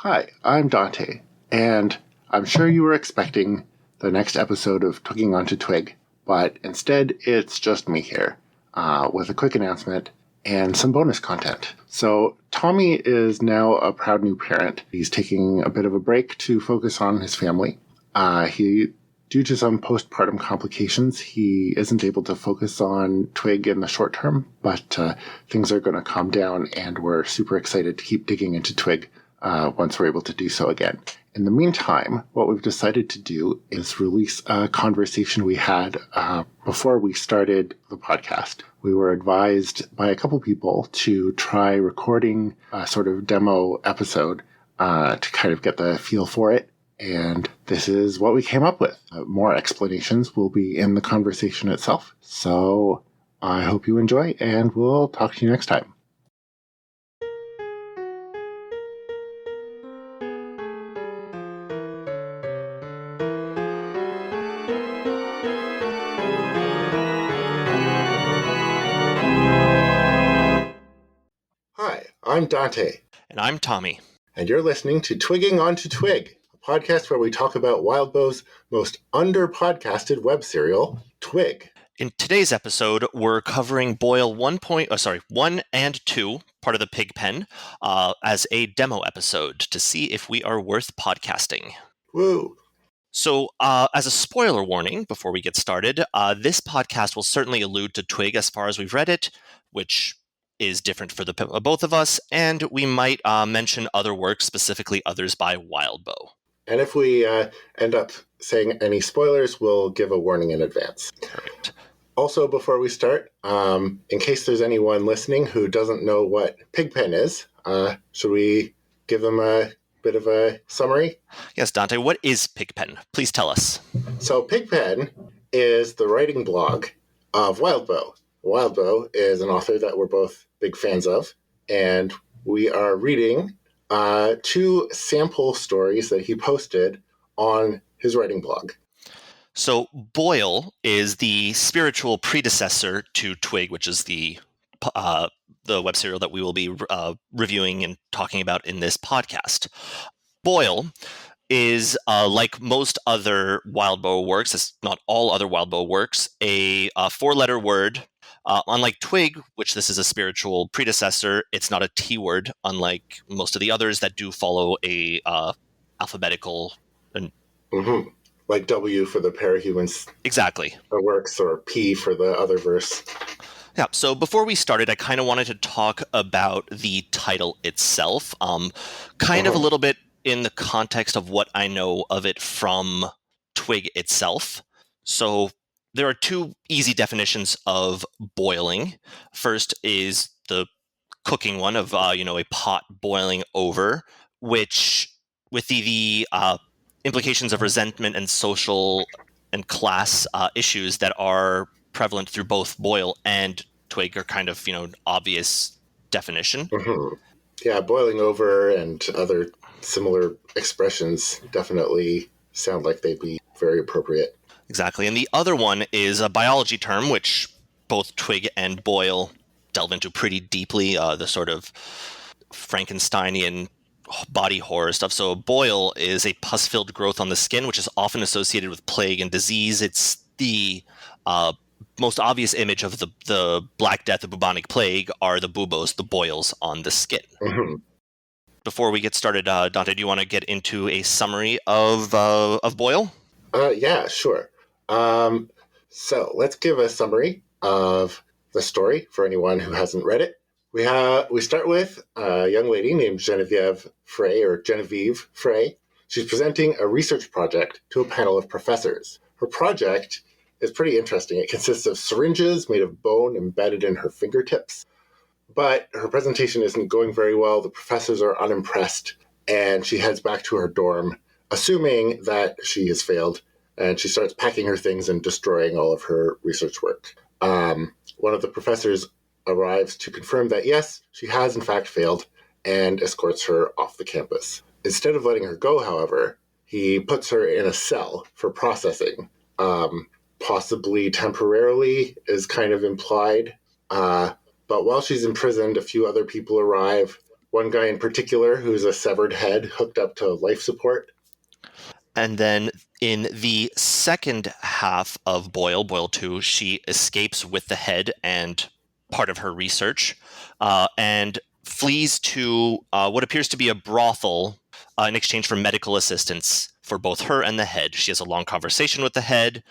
Hi, I'm Dante, and I'm sure you were expecting the next episode of Twigging onto Twig, but instead it's just me here, with a quick announcement and some bonus content. So Tommy is now a proud new parent. He's taking a bit of a break to focus on his family. Due to some postpartum complications, he isn't able to focus on Twig in the short term, but things are going to calm down, and we're super excited to keep digging into Twig once we're able to do so again. In the meantime, what we've decided to do is release a conversation we had before we started the podcast. We were advised by a couple people to try recording a sort of demo episode to kind of get the feel for it. And this is what we came up with. More explanations will be in the conversation itself. So I hope you enjoy, and we'll talk to you next time. Hi, I'm Dante. And I'm Tommy. And you're listening to Twigging onto Twig, a podcast where we talk about Wildbow's most under-podcasted web serial, Twig. In today's episode, we're covering Boil 1 and 2, part of the Pigpen, as a demo episode to see if we are worth podcasting. Woo! So, as a spoiler warning, before we get started, this podcast will certainly allude to Twig as far as we've read it, which is different for the both of us, and we might mention other works, specifically others by Wildbow. And if we end up saying any spoilers, we'll give a warning in advance. Perfect. Also, before we start, in case there's anyone listening who doesn't know what Pigpen is, should we give them a bit of a summary? Yes, Dante, what is Pigpen? Please tell us. So Pigpen is the writing blog of Wildbow. Wildbow is an author that we're both big fans of, and we are reading 2 sample stories that he posted on his writing blog. So Boil is the spiritual predecessor to Twig, which is the web serial that we will be reviewing and talking about in this podcast. Boil is, like most other Wildbow works, it's not all other Wildbow works, a 4-letter word. Unlike Twig, which this is a spiritual predecessor, it's not a T word, unlike most of the others that do follow a alphabetical. Mm-hmm. Like W for the parahumans. Exactly. Works, or P for the other verse. Yeah, so before we started, I kind of wanted to talk about the title itself, kind of a little bit in the context of what I know of it from Twig itself. So there are 2 easy definitions of boiling. First is the cooking one of, a pot boiling over, which with the implications of resentment and social and class issues that are prevalent through both Boil and Twig are kind of, obvious definition. Mm-hmm. Yeah, boiling over and other similar expressions definitely sound like they'd be very appropriate. Exactly. And the other one is a biology term, which both Twig and Boil delve into pretty deeply, the sort of Frankensteinian body horror stuff. So Boil is a pus-filled growth on the skin, which is often associated with plague and disease. It's the most obvious image of the Black Death, the bubonic plague, are the buboes, the boils on the skin. Mm-hmm. Before we get started, Dante, do you want to get into a summary of Boil? Yeah, sure. So let's give a summary of the story for anyone who hasn't read it. We start with a young lady named Genevieve Frey. She's presenting a research project to a panel of professors. Her project is pretty interesting. It consists of syringes made of bone embedded in her fingertips. But her presentation isn't going very well. The professors are unimpressed, and she heads back to her dorm, assuming that she has failed, and she starts packing her things and destroying all of her research work. One of the professors arrives to confirm that, yes, she has in fact failed, and escorts her off the campus. Instead of letting her go, however, he puts her in a cell for processing. Possibly temporarily is kind of implied. But while she's imprisoned, a few other people arrive. one guy in particular who's a severed head hooked up to life support. And then in the second half of Boyle 2, she escapes with the head and part of her research, and flees to what appears to be a brothel in exchange for medical assistance for both her and the head. She has a long conversation with the head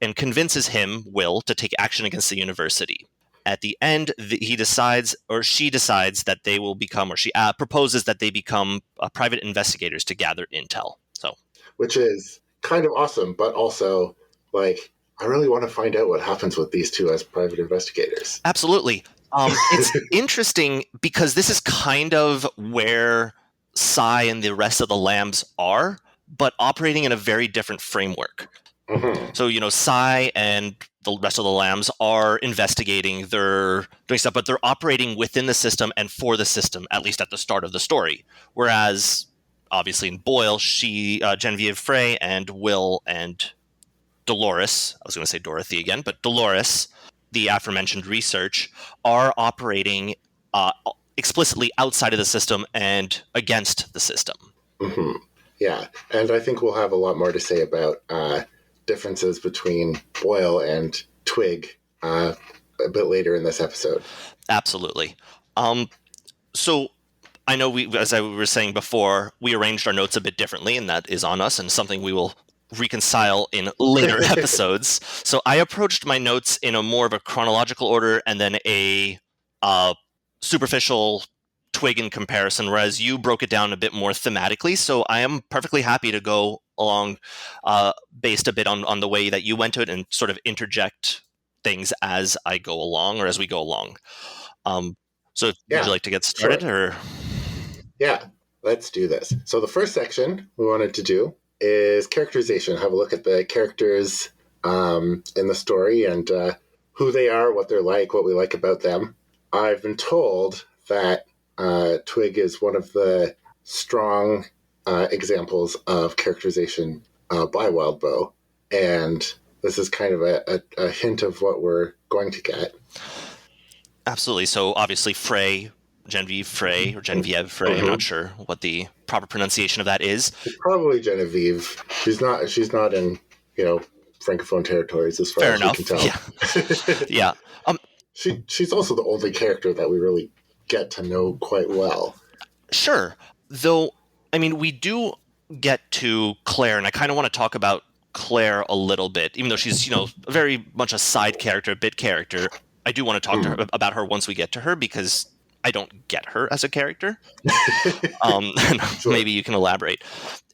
and convinces him, Will, to take action against the university. At the end, he decides, or she decides, that they will become, or she proposes that they become private investigators to gather intel. So, which is kind of awesome, but also, like, I really want to find out what happens with these two as private investigators. Absolutely. It's interesting because this is kind of where Sai and the rest of the Lambs are, but operating in a very different framework. Mm-hmm. So, Sai and the rest of the Lambs are investigating, they're doing stuff, but they're operating within the system and for the system, at least at the start of the story. Whereas, obviously, in Boyle, Genevieve Frey and Will and Dolores, I was going to say Dorothy again, but Dolores, the aforementioned research, are operating explicitly outside of the system and against the system. Mm-hmm. Yeah, and I think we'll have a lot more to say about differences between Boyle and Twig a bit later in this episode. Absolutely. So I know as I was saying before, we arranged our notes a bit differently, and that is on us and something we will reconcile in later episodes. So I approached my notes in a more of a chronological order and then a superficial Twigging comparison, whereas you broke it down a bit more thematically. So I am perfectly happy to go along based a bit on the way that you went to it and sort of interject things as I go along or as we go along. Would you like to get started? Sure. Or yeah, let's do this. So the first section we wanted to do is characterization. Have a look at the characters in the story and who they are, what they're like, what we like about them. I've been told that Twig is one of the strong examples of characterization by Wildbow, and this is kind of a hint of what we're going to get. Absolutely. So obviously Genevieve Frey, Mm-hmm. I'm not sure what the proper pronunciation of that is. It's probably Genevieve. She's not in, Francophone territories as far Fair as enough. we can tell. Yeah. She's also the only character that we really get to know quite well. Sure. Though, I mean, we do get to Claire, and I kind of want to talk about Claire a little bit, even though she's, very much a side character, a bit character. I do want to talk to her about her once we get to her because I don't get her as a character. Sure. Maybe you can elaborate.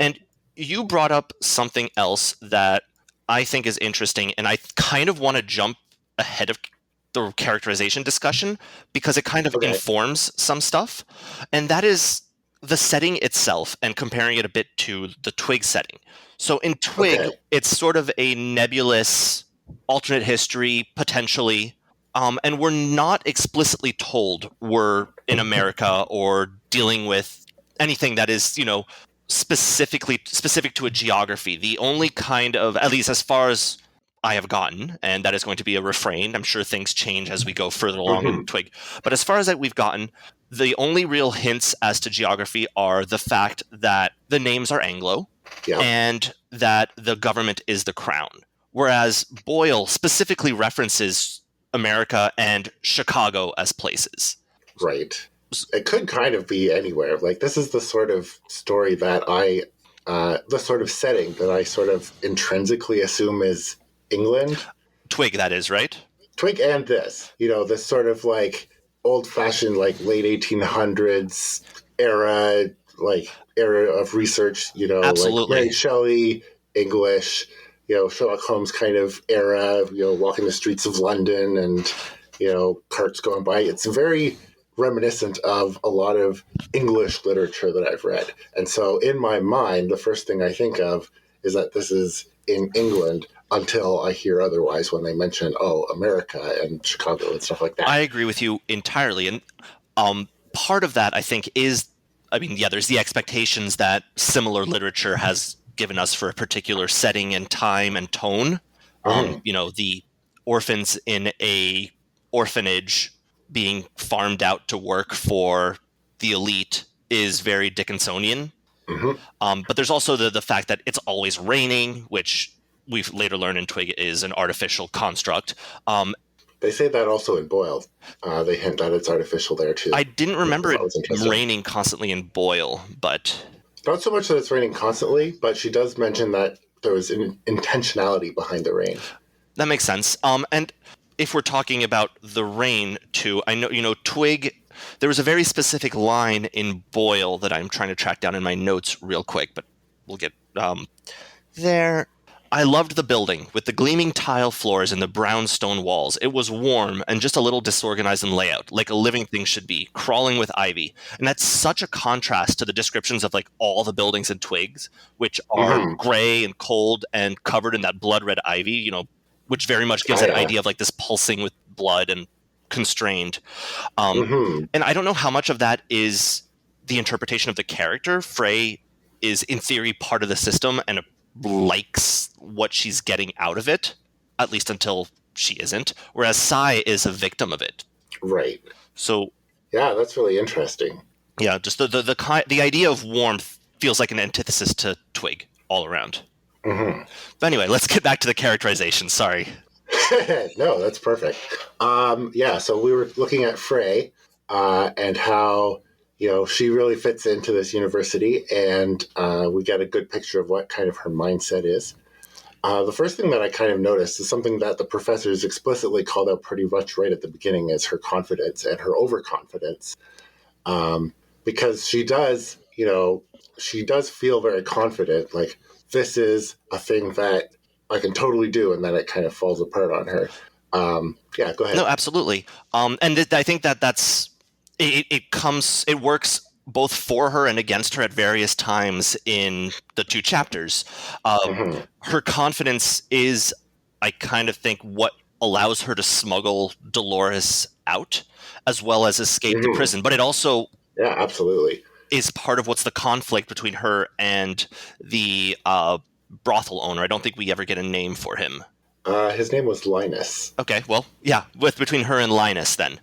And you brought up something else that I think is interesting, and I kind of want to jump ahead of the characterization discussion because it kind of informs some stuff, and that is the setting itself and comparing it a bit to the Twig setting. So in Twig, it's sort of a nebulous alternate history, potentially, and we're not explicitly told we're in America or dealing with anything that is, specific to a geography. The only kind of, at least as far as I have gotten, and that is going to be a refrain. I'm sure things change as we go further along in Twig. But as far as that we've gotten, the only real hints as to geography are the fact that the names are Anglo and that the government is the crown. Whereas Boyle specifically references America and Chicago as places. Right. It could kind of be anywhere. Like, this is the sort of story that the sort of setting that I sort of intrinsically assume is England. Twig, that is, right? Twig and this. This sort of like old-fashioned, like late 1800s era of research, Absolutely. Like Mary Shelley, English, Sherlock Holmes kind of era, walking the streets of London and, carts going by. It's very reminiscent of a lot of English literature that I've read. And so in my mind, the first thing I think of is that this is in England until I hear otherwise when they mention, America and Chicago and stuff like that. I agree with you entirely. And part of that, I think, is, there's the expectations that similar literature has given us for a particular setting and time and tone. The orphans in a orphanage being farmed out to work for the elite is very Dickinsonian. Mm-hmm. But there's also the fact that it's always raining, which we've later learned in Twig is an artificial construct. They say that also in Boyle. They hint that it's artificial there too. I didn't remember it interesting. raining constantly in Boyle, but Not so much that it's raining constantly, but she does mention that there was an intentionality behind the rain. that makes sense. And if we're talking about the rain too, I know, Twig, there was a very specific line in Boyle that I'm trying to track down in my notes real quick, but we'll get there. I loved the building with the gleaming tile floors and the brown stone walls. It was warm and just a little disorganized in layout, like a living thing should be, crawling with ivy. And that's such a contrast to the descriptions of like all the buildings in Twigs, which are gray and cold and covered in that blood red ivy, which very much gives an idea of like this pulsing with blood and constrained. And I don't know how much of that is the interpretation of the character. Frey is in theory part of the system and likes what she's getting out of it, at least until she isn't, whereas Sai is a victim of it. Right. So yeah, that's really interesting. Yeah, just the idea of warmth feels like an antithesis to Twig all around. But anyway, let's get back to the characterization. Sorry. No, that's perfect. So we were looking at Frey and how she really fits into this university, and we get a good picture of what kind of her mindset is. The first thing that I kind of noticed is something that the professors explicitly called out pretty much right at the beginning is her confidence and her overconfidence. Because she does feel very confident, like this is a thing that I can totally do, and then it kind of falls apart on her. Go ahead. No, absolutely. And I think that's it works both for her and against her at various times in the two chapters. Her confidence is, I kind of think, what allows her to smuggle Dolores out as well as escape the prison. But it also absolutely is part of what's the conflict between her and the brothel owner. I don't think we ever get a name for him. His name was Linus. Okay, well, yeah, between her and Linus then.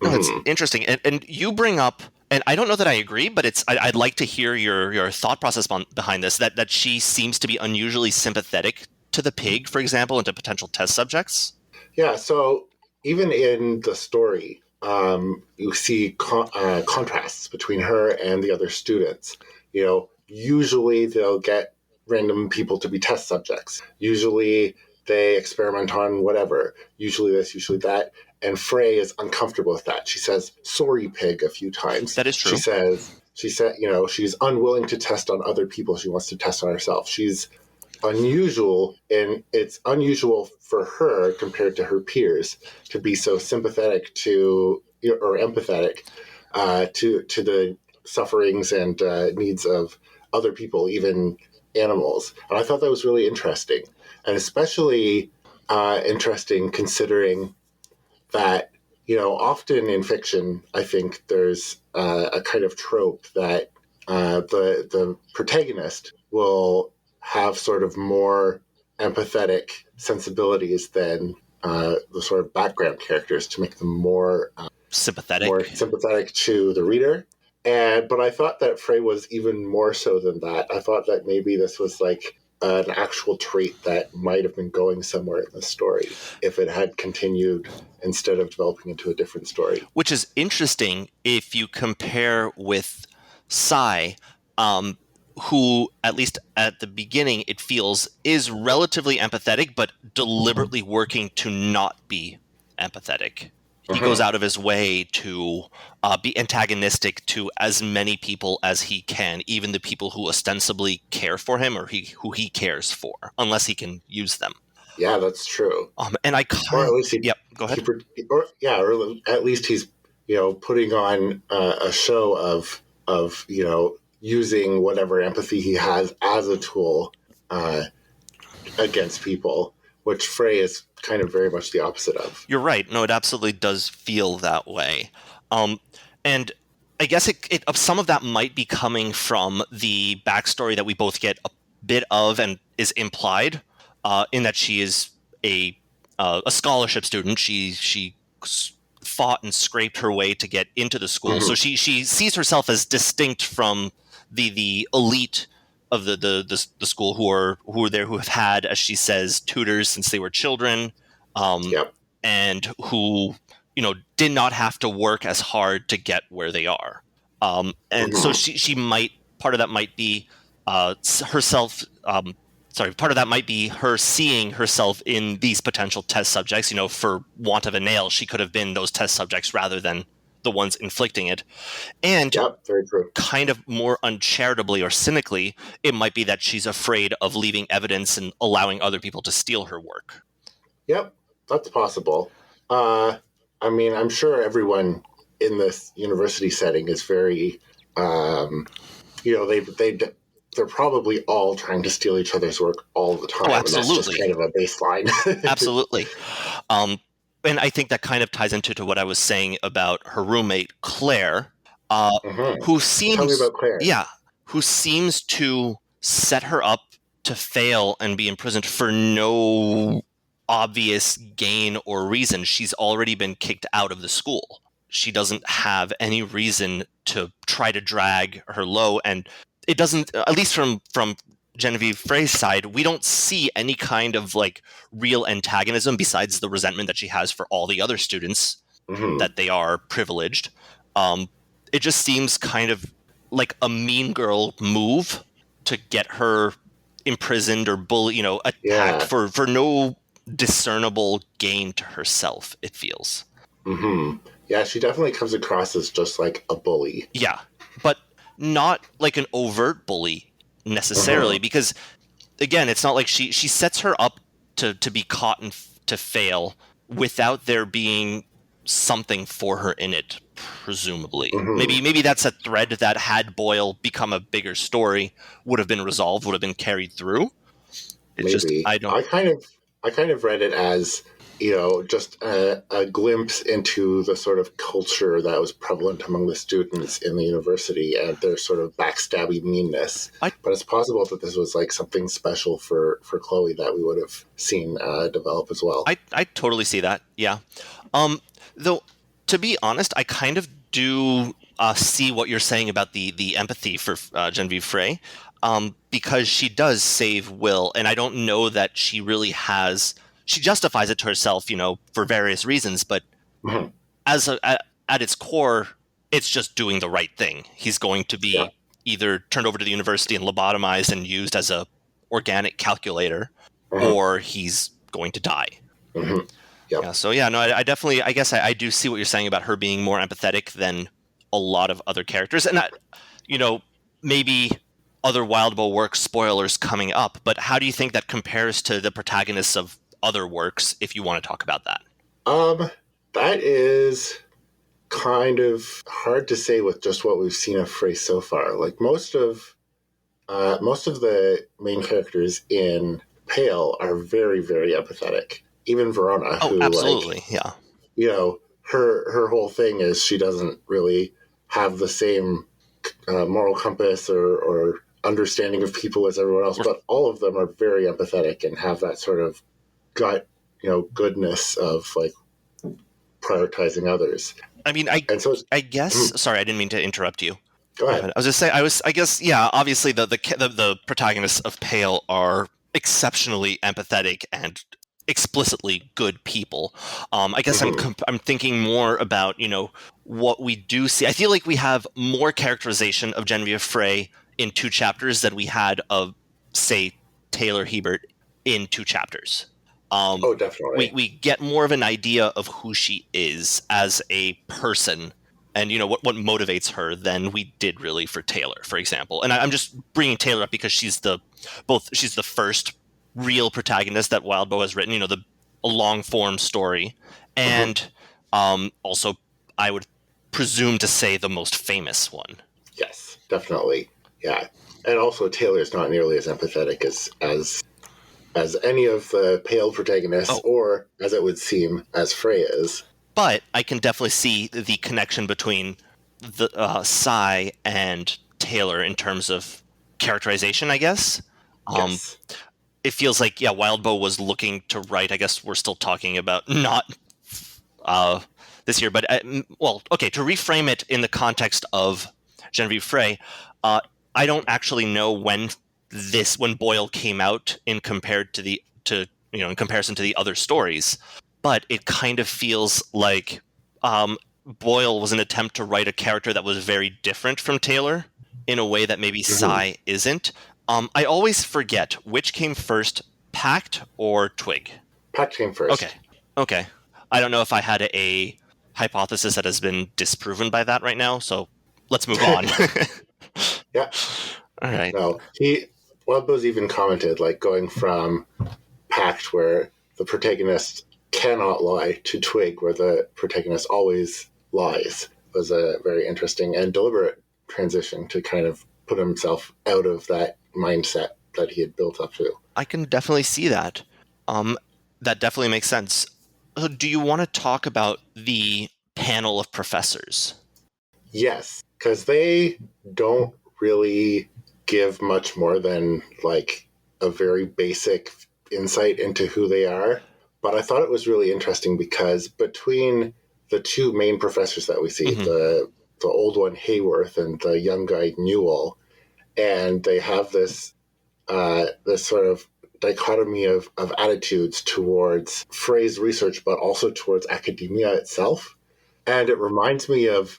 It's interesting. And you bring up, and I don't know that I agree, but I'd like to hear your thought process behind this, that she seems to be unusually sympathetic to the pig, for example, and to potential test subjects. Yeah, so even in the story, you see contrasts between her and the other students. Usually they'll get random people to be test subjects. Usually they experiment on whatever. Usually this, usually that. And Frey is uncomfortable with that. She says, "Sorry, pig," a few times. That is true. She said, she's unwilling to test on other people. She wants to test on herself. She's unusual, and it's unusual for her compared to her peers to be so sympathetic to or empathetic to the sufferings and needs of other people, even animals. And I thought that was really interesting, and especially interesting considering that often in fiction, I think there's a kind of trope that the protagonist will have sort of more empathetic sensibilities than the sort of background characters to make them more sympathetic to the reader. But I thought that Frey was even more so than that. I thought that maybe this was like an actual trait that might have been going somewhere in the story if it had continued instead of developing into a different story. Which is interesting if you compare with Sai, who, at least at the beginning, it feels is relatively empathetic, but deliberately working to not be empathetic. He goes out of his way to be antagonistic to as many people as he can, even the people who ostensibly care for him or who he cares for, unless he can use them. Yeah, that's true. And I or at least go ahead. Or at least he's putting on a show of using whatever empathy he has as a tool against people, which Frey is kind of very much the opposite of. You're right. No, it absolutely does feel that way. And I guess some of that might be coming from the backstory that we both get a bit of and is implied in that she is a scholarship student. She fought and scraped her way to get into the school. So she sees herself as distinct from the elite of the school who are there, who have had, as she says, tutors since they were children, and who did not have to work as hard to get where they are. And so she might, part of that might be herself. Part of that might be her seeing herself in these potential test subjects. For want of a nail, she could have been those test subjects rather than the ones inflicting it. And very true. Kind of more uncharitably or cynically, it might be that she's afraid of leaving evidence and allowing other people to steal her work. Yep, that's possible. I mean, I'm sure everyone in this university setting is very, they're probably all trying to steal each other's work all the time. Oh, absolutely. And that's just kind of a baseline. Absolutely. And I think that kind of ties into what I was saying about her roommate, Claire, who seems... Tell me about Claire. Yeah, who seems to set her up to fail and be imprisoned for no obvious gain or reason. She's already been kicked out of the school. She doesn't have any reason to try to drag her low, and it doesn't, at least from Genevieve Frey's side, we don't see any kind of real antagonism besides the resentment that she has for all the other students that they are privileged. It just seems kind of like a mean girl move to get her imprisoned or attacked for no discernible gain to herself, it feels. Yeah, she definitely comes across as just like a bully. Yeah, but not like an overt bully necessarily, because again, it's not like she sets her up to be caught and to fail without there being something for her in it, presumably. Maybe that's a thread that, had Boyle become a bigger story, would have been resolved, would have been carried through. It's maybe. I kind of read it as just a glimpse into the sort of culture that was prevalent among the students in the university and their sort of backstabby meanness. But it's possible that this was something special for Chloe that we would have seen develop as well. I totally see that, yeah. Though, to be honest, I kind of do see what you're saying about the empathy for Genevieve Frey, because she does save Will, and I don't know that she really has... She justifies it to herself, for various reasons, but at its core, it's just doing the right thing. He's going to be either turned over to the university and lobotomized and used as a organic calculator, or he's going to die. Yeah, so I definitely, I guess I do see what you're saying about her being more empathetic than a lot of other characters, and maybe other Wildbow works, spoilers coming up, but how do you think that compares to the protagonists of other works, if you want to talk about that? That is kind of hard to say with just what we've seen of Frey so far. Most of the main characters in Pale are very, very empathetic. Even Verona, who absolutely, her whole thing is she doesn't really have the same moral compass or understanding of people as everyone else, but all of them are very empathetic and have that sort of gut, goodness of prioritizing others. I mean, I guess. Sorry, I didn't mean to interrupt you. Go ahead. I was just saying. I guess. Yeah. Obviously, the protagonists of Pale are exceptionally empathetic and explicitly good people. I guess I'm thinking more about what we do see. I feel like we have more characterization of Genevieve Frey in 2 chapters than we had of, say, Taylor Hebert in 2 chapters. Definitely. We get more of an idea of who she is as a person, and what motivates her than we did really for Taylor, for example. And I'm just bringing Taylor up because she's the first real protagonist that Wildbow has written. A long form story, and also I would presume to say the most famous one. Yes, definitely. Yeah, and also Taylor's not nearly as empathetic as any of the Pale protagonists, or, as it would seem, as Frey is. But I can definitely see the connection between the Sai and Taylor in terms of characterization, I guess. Yes. It feels like, Wildbow was looking to write, I guess we're still talking about not this year. But okay, to reframe it in the context of Genevieve Frey, I don't actually know when Boyle came out in comparison to the other stories, but it kind of feels like Boyle was an attempt to write a character that was very different from Taylor in a way that maybe Cy isn't. I always forget which came first, Pact or Twig. Pact came first. Okay. I don't know if I had a hypothesis that has been disproven by that right now, so let's move on. Yeah. All right. No, Wildbow's even commented, like, going from Pact, where the protagonist cannot lie, to Twig, where the protagonist always lies, was a very interesting and deliberate transition to kind of put himself out of that mindset that he had built up to. I can definitely see that. That definitely makes sense. So do you want to talk about the panel of professors? Yes, because they don't really give much more than like a very basic insight into who they are. But I thought it was really interesting because between the two main professors that we see, the old one Hayworth and the young guy Newell, and they have this sort of dichotomy of attitudes towards Frey's research, but also towards academia itself. And it reminds me of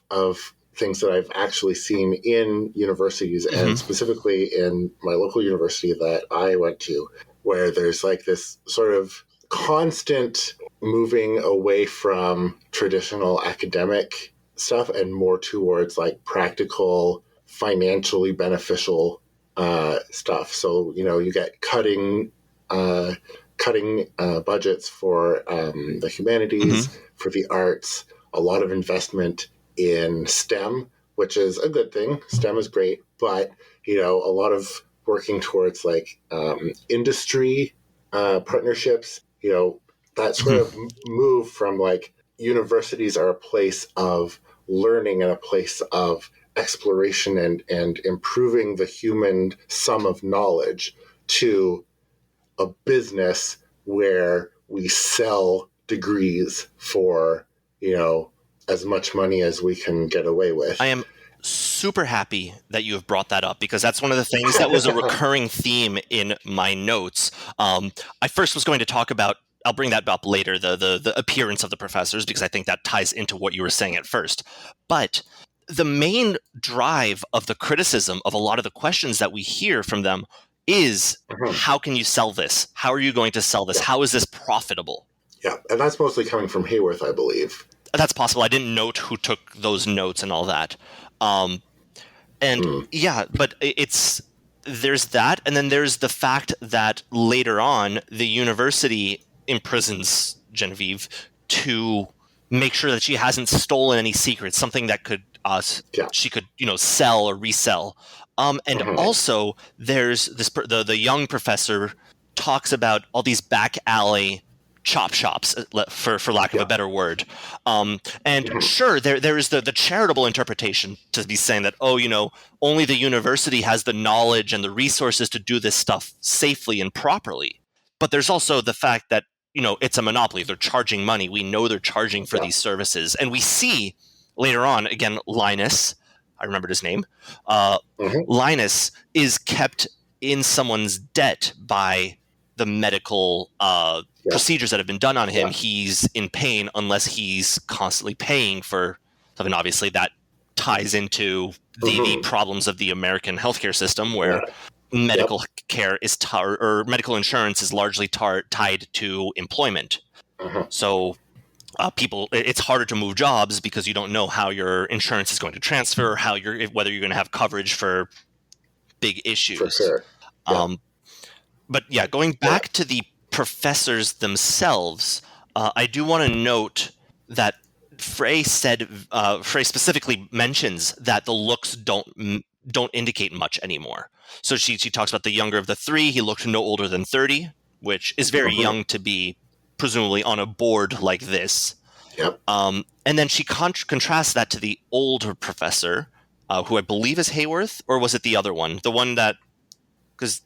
things that I've actually seen in universities, and specifically in my local university that I went to, where there's like this sort of constant moving away from traditional academic stuff and more towards like practical, financially beneficial stuff. So, you get cutting budgets for the humanities, for the arts, a lot of investment in STEM, which is a good thing. STEM is great, but, a lot of working towards like industry partnerships, that sort of move from like universities are a place of learning and a place of exploration and improving the human sum of knowledge to a business where we sell degrees for, as much money as we can get away with. I am super happy that you have brought that up, because that's one of the things that was a recurring theme in my notes. I first was going to talk about, I'll bring that up later, the appearance of the professors, because I think that ties into what you were saying at first. But the main drive of the criticism of a lot of the questions that we hear from them is, how can you sell this? How are you going to sell this? How is this profitable? Yeah, and that's mostly coming from Hayworth, I believe. That's possible. I didn't note who took those notes and all that. Yeah, but there's that. And then there's the fact that later on, the university imprisons Genevieve to make sure that she hasn't stolen any secrets, something that could she could sell or resell. And also there's the young professor talks about all these back alley chop shops, for lack of a better word. Sure, there is the charitable interpretation to be saying that, only the university has the knowledge and the resources to do this stuff safely and properly. But there's also the fact that, it's a monopoly. They're charging money. We know they're charging for these services. And we see later on, again, Linus, I remembered his name, Linus is kept in someone's debt by the medical procedures that have been done on him. He's in pain unless he's constantly paying for something. Obviously, that ties into the problems of the American healthcare system, where medical care is or medical insurance is largely tied to employment. So it's harder to move jobs because you don't know how your insurance is going to transfer, whether you're going to have coverage for big issues. For sure. But yeah, going back to the professors themselves, I do want to note that Frey specifically mentions that the looks don't indicate much anymore. So she talks about the younger of the three. He looked no older than 30, which is very young to be presumably on a board like this. Yep. And then she contrasts that to the older professor, who I believe is Hayworth, or was it the other one? The one that...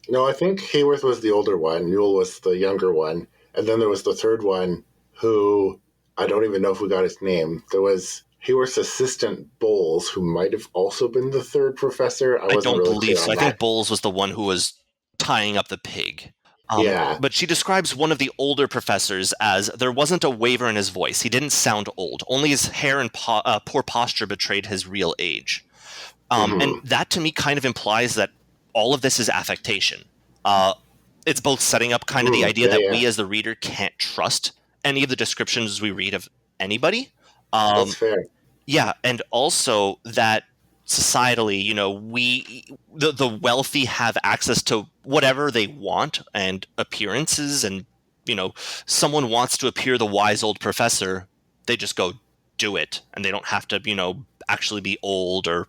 No, I think Hayworth was the older one. Newell was the younger one. And then there was the third one who I don't even know if we got his name. There was Hayworth's assistant Bowles, who might have also been the third professor. I wasn't don't really believe clear so. on I think that. Bowles was the one who was tying up the pig. Yeah. But she describes one of the older professors as there wasn't a waver in his voice. He didn't sound old. Only his hair and poor posture betrayed his real age. And that to me kind of implies that all of this is affectation. It's both setting up kind of the idea that we as the reader can't trust any of the descriptions we read of anybody. That's fair. Yeah, and also that societally, the wealthy have access to whatever they want and appearances, and someone wants to appear the wise old professor, they just go do it, and they don't have to actually be old or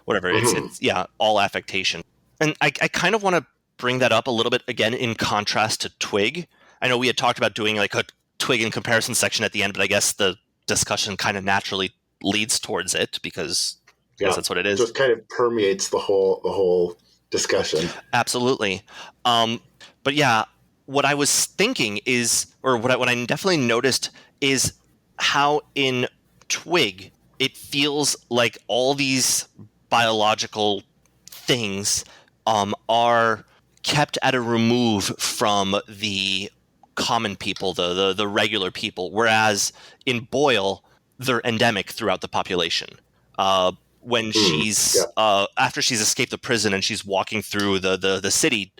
whatever. It's all affectation. And I kind of want to bring that up a little bit again in contrast to Twig. I know we had talked about doing like a Twig in comparison section at the end, but I guess the discussion kind of naturally leads towards it because I guess that's what it is. It just kind of permeates the whole discussion. Absolutely. But yeah, what I was thinking is, or what I definitely noticed is how in Twig it feels like all these biological things are kept at a remove from the common people, the regular people, whereas in Boyle they're endemic throughout the population. When she's after she's escaped the prison and she's walking through the city,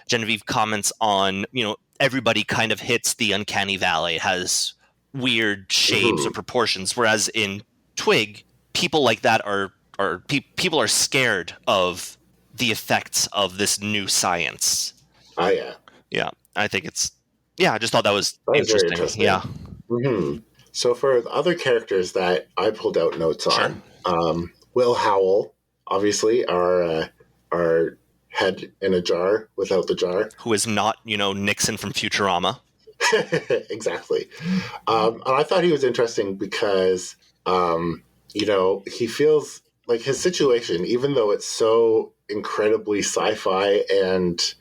Genevieve comments on everybody kind of hits the uncanny valley, has weird shapes or proportions, whereas in Twig people like that are people are scared of the effects of this new science. Oh yeah, I think it's I just thought that was very interesting. Yeah. So for the other characters that I pulled out notes on, Will Howell, obviously our head in a jar without the jar, who is not Nixon from Futurama. Exactly. And I thought he was interesting because he feels like his situation, even though it's so incredibly sci-fi and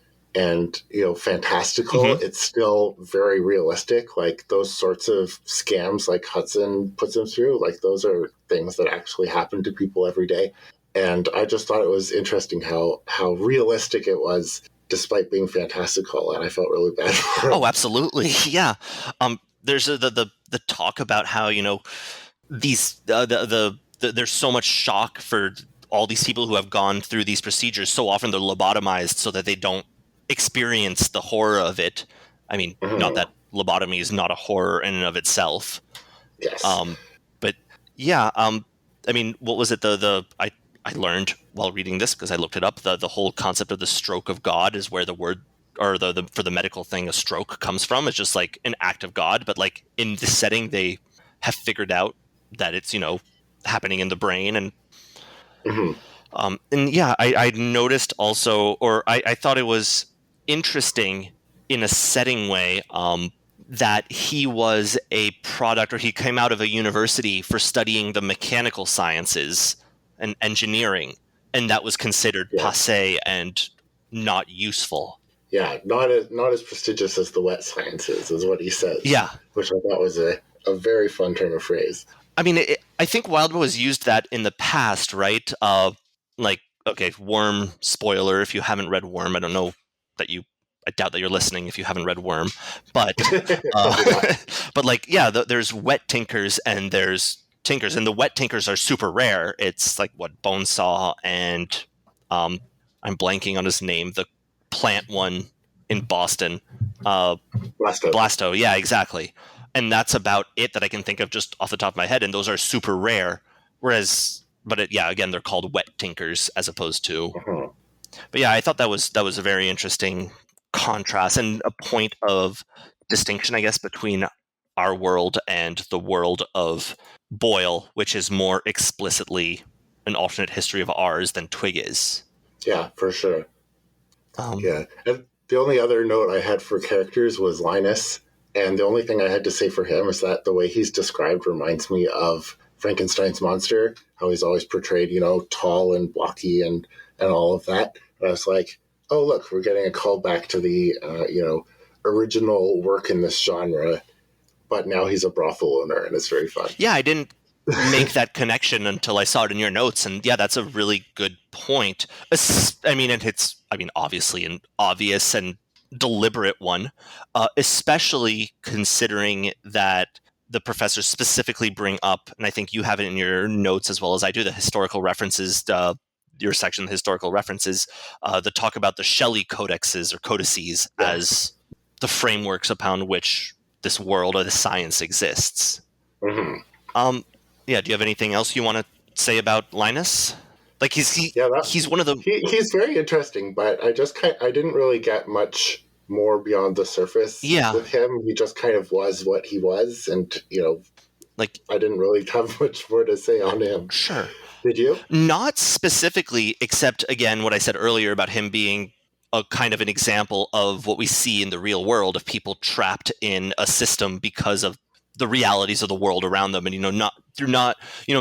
fantastical, it's still very realistic. Like those sorts of scams like Hudson puts him through, like those are things that actually happen to people every day. And I just thought it was interesting how realistic it was despite being fantastical, and I felt really bad for him. Oh, absolutely. Yeah. There's the talk about how these there's so much shock for all these people who have gone through these procedures. So often they're lobotomized so that they don't experience the horror of it. I mean, not that lobotomy is not a horror in and of itself. Yes. But yeah. I mean, what was it? I learned while reading this, because I looked it up, the whole concept of the stroke of God is where the word, or the for the medical thing, a stroke comes from. It's just like an act of God, but like in this setting, they have figured out that it's happening in the brain, and I noticed also, or I thought it was interesting in a setting way, that he was a product, or he came out of a university for studying the mechanical sciences and engineering, and that was considered passé and not useful. Yeah, not as prestigious as the wet sciences, is what he says. Yeah. Which I thought was a very fun turn of phrase. I mean, I think Wildbow has used that in the past, right? Worm spoiler. If you haven't read Worm, I don't know I doubt that you're listening if you haven't read Worm. But, there's wet tinkers and there's tinkers, and the wet tinkers are super rare. It's like Bonesaw and I'm blanking on his name, the plant one in Boston. Blasto. Yeah, exactly. And that's about it that I can think of just off the top of my head. And those are super rare. Again, they're called wet tinkers as opposed to. But yeah, I thought that was a very interesting contrast and a point of distinction, I guess, between our world and the world of Boyle, which is more explicitly an alternate history of ours than Twig is. Yeah, for sure. And the only other note I had for characters was Linus. And the only thing I had to say for him is that the way he's described reminds me of Frankenstein's monster, how he's always portrayed, tall and blocky and all of that. And I was like, oh, look, we're getting a callback to the, original work in this genre but now he's a brothel owner, and it's very fun. Yeah, I didn't make that connection until I saw it in your notes, and yeah, that's a really good point. Obviously an obvious and deliberate one, especially considering that the professors specifically bring up, and I think you have it in your notes as well as I do, the historical references, your section, the historical references, the talk about the Shelley codexes or codices as the frameworks upon which this world or the science exists. Mm-hmm. Do you have anything else you want to say about Linus? Like he's one of the he's very interesting, but I didn't really get much more beyond the surface with him. He just kind of was what he was, and like I didn't really have much more to say on him. Sure. Did you? Not specifically, except again what I said earlier about him being a kind of an example of what we see in the real world of people trapped in a system because of the realities of the world around them, and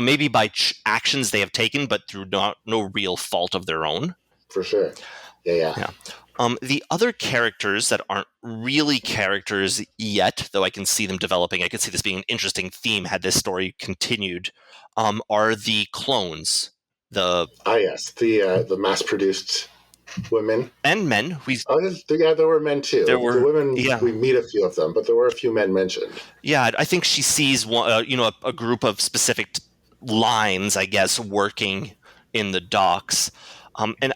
maybe by actions they have taken, but through no real fault of their own. For sure. Yeah. The other characters that aren't really characters yet, though I can see them developing, I could see this being an interesting theme had this story continued, are the clones. The mass-produced women and men. There were men too. The women, we meet a few of them, but there were a few men mentioned. Yeah, I think she sees a group of specific lines, I guess, working in the docks, and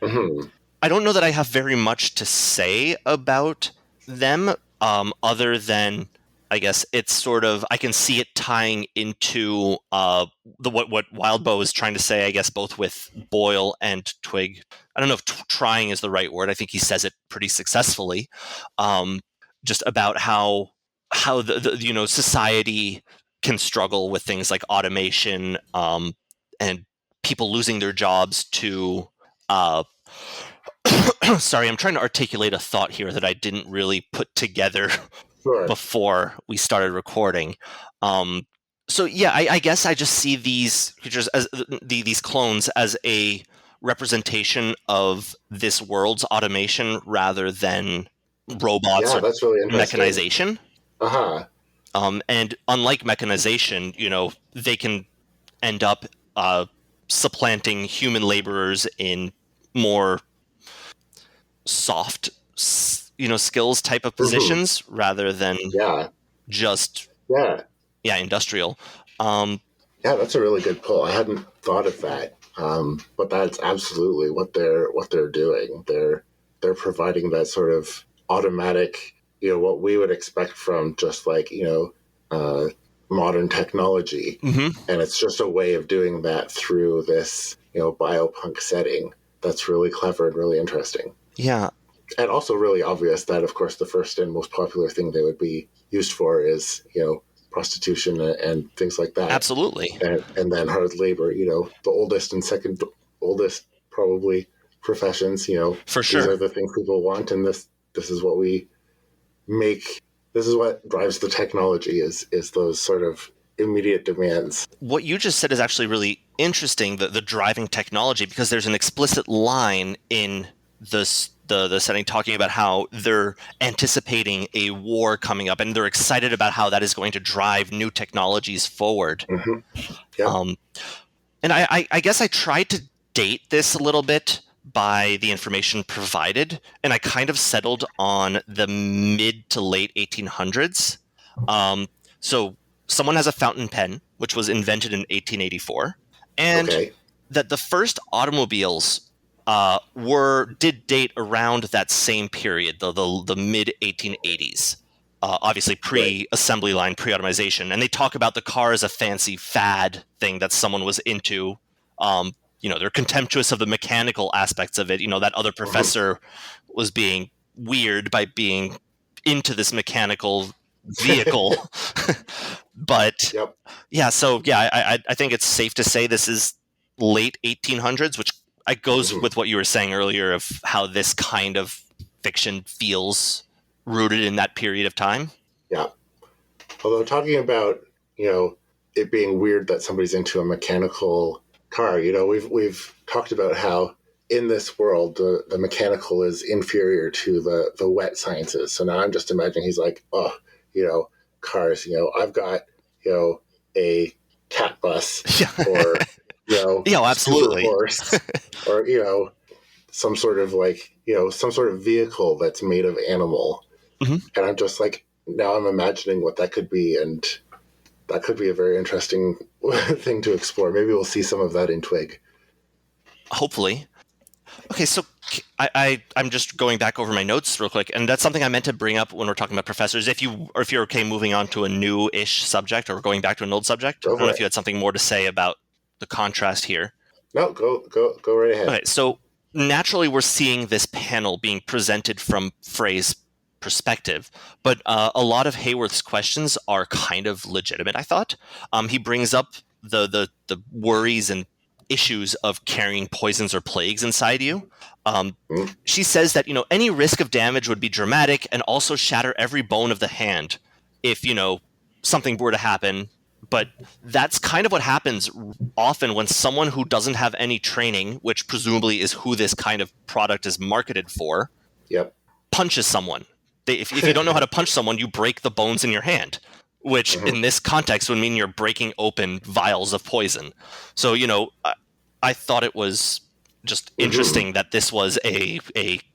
I don't know that I have very much to say about them, other than I guess it's sort of I can see it tying into what Wildbow is trying to say. I guess both with Boyle and Twig. I don't know if trying is the right word. I think he says it pretty successfully. Just about how the society can struggle with things like automation, and people losing their jobs to. Sorry, I'm trying to articulate a thought here that I didn't really put together before we started recording. I guess I just see these creatures as these clones as a representation of this world's automation rather than robots or that's really mechanization. And unlike mechanization, they can end up supplanting human laborers in more soft skills type of positions rather than just industrial. That's a really good pull. I hadn't thought of that, but that's absolutely what they're doing. They're providing that sort of automatic, what we would expect from just like modern technology, and it's just a way of doing that through this biopunk setting. That's really clever and really interesting. Yeah. And also really obvious that, of course, the first and most popular thing they would be used for is, prostitution and things like that. Absolutely. And then hard labor, the oldest and second oldest probably professions, For sure. These are the things people want, and this is what we make. This is what drives the technology is those sort of immediate demands. What you just said is actually really interesting, the driving technology, because there's an explicit line in the setting talking about how they're anticipating a war coming up and they're excited about how that is going to drive new technologies forward. And I guess I tried to date this a little bit by the information provided, and I kind of settled on the mid to late 1800s. So someone has a fountain pen, which was invented in 1884, and that the first automobiles did date around that same period, the mid 1880s. Obviously pre-assembly line, pre-automation, and they talk about the car as a fancy fad thing that someone was into. They're contemptuous of the mechanical aspects of it. That other professor was being weird by being into this mechanical vehicle. But I think it's safe to say this is late 1800s, which goes with what you were saying earlier of how this kind of fiction feels rooted in that period of time. Yeah. Although talking about, it being weird that somebody's into a mechanical car, we've talked about how in this world, the mechanical is inferior to the wet sciences. So now I'm just imagining he's like, cars. I've got, a cat bus Yeah. or, Yeah, super absolutely. horse or, some sort of some sort of vehicle that's made of animal. Hmm. And I'm just like, now I'm imagining what that could be. And that could be a very interesting thing to explore. Maybe we'll see some of that in Twig. Hopefully. Okay, so I'm just going back over my notes real quick, and that's something I meant to bring up when we're talking about professors. If you're okay moving on to a new-ish subject or going back to an old subject, I don't know if you had something more to say about the contrast here. No, go right ahead. Okay, so naturally we're seeing this panel being presented from Frey's perspective, but a lot of Hayworth's questions are kind of legitimate, I thought. He brings up the worries and issues of carrying poisons or plagues inside you. She says that, any risk of damage would be dramatic and also shatter every bone of the hand if, something were to happen. But that's kind of what happens often when someone who doesn't have any training, which presumably is who this kind of product is marketed for, Yep. punches someone. If you don't know how to punch someone, you break the bones in your hand, which in this context would mean you're breaking open vials of poison. So, I thought it was just interesting that this was a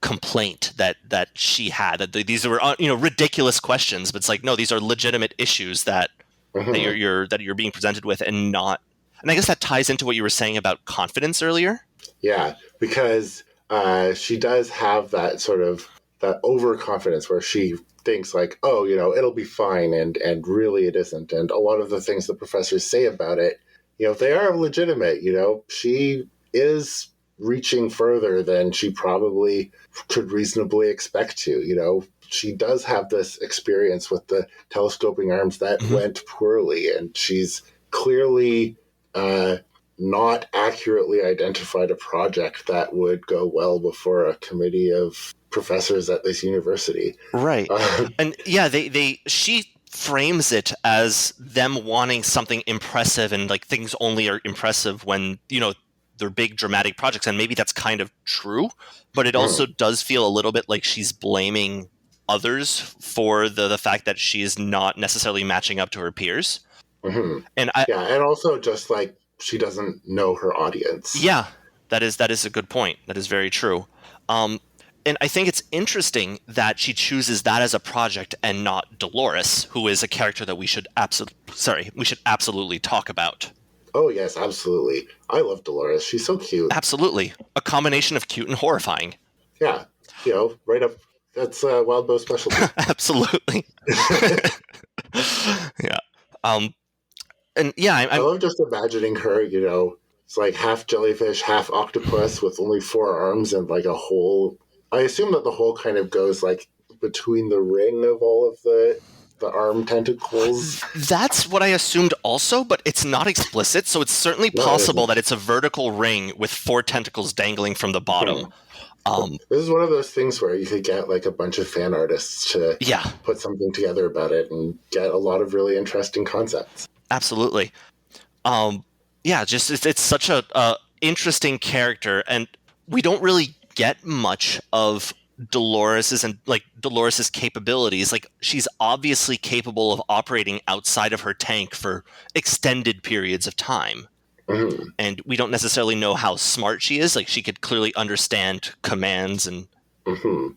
complaint that she had. That these were ridiculous questions, but it's like, no, these are legitimate issues that you're being presented with, and not. And I guess that ties into what you were saying about confidence earlier. Yeah, because she does have that sort of that overconfidence where she thinks like, oh, it'll be fine, and really it isn't. And a lot of the things the professors say about it, they are legitimate. She is reaching further than she probably could reasonably expect to. She does have this experience with the telescoping arms that went poorly, and she's clearly not accurately identified a project that would go well before a committee of professors at this university. Right. And yeah, she frames it as them wanting something impressive, and like things only are impressive when, they're big dramatic projects, and maybe that's kind of true, but it also does feel a little bit like she's blaming others for the fact that she's not necessarily matching up to her peers. And and also just like she doesn't know her audience. Yeah, that is a good point. That is very true. And I think it's interesting that she chooses that as a project and not Dolores, who is a character that we should absolutely talk about. Oh, yes, absolutely. I love Dolores. She's so cute. Absolutely. A combination of cute and horrifying. Yeah. Right up. That's Wildbow specialty. Absolutely. Yeah. And yeah, I love just imagining her, it's like half jellyfish, half octopus with only 4 arms and like a hole. I assume that the hole kind of goes like between the ring of all of the arm tentacles. That's what I assumed also, but it's not explicit, so it's certainly possible that it's a vertical ring with 4 tentacles dangling from the bottom. This is one of those ththings where you could get like a bunch of fan artists to put something together about it and get a lot of really interesting concepts. Absolutely. Just it's such a interesting character, and we don't really get much of Dolores's capabilities. Like, she's obviously capable of operating outside of her tank for extended periods of time. And we don't necessarily know how smart she is. Like, she could clearly understand commands and. It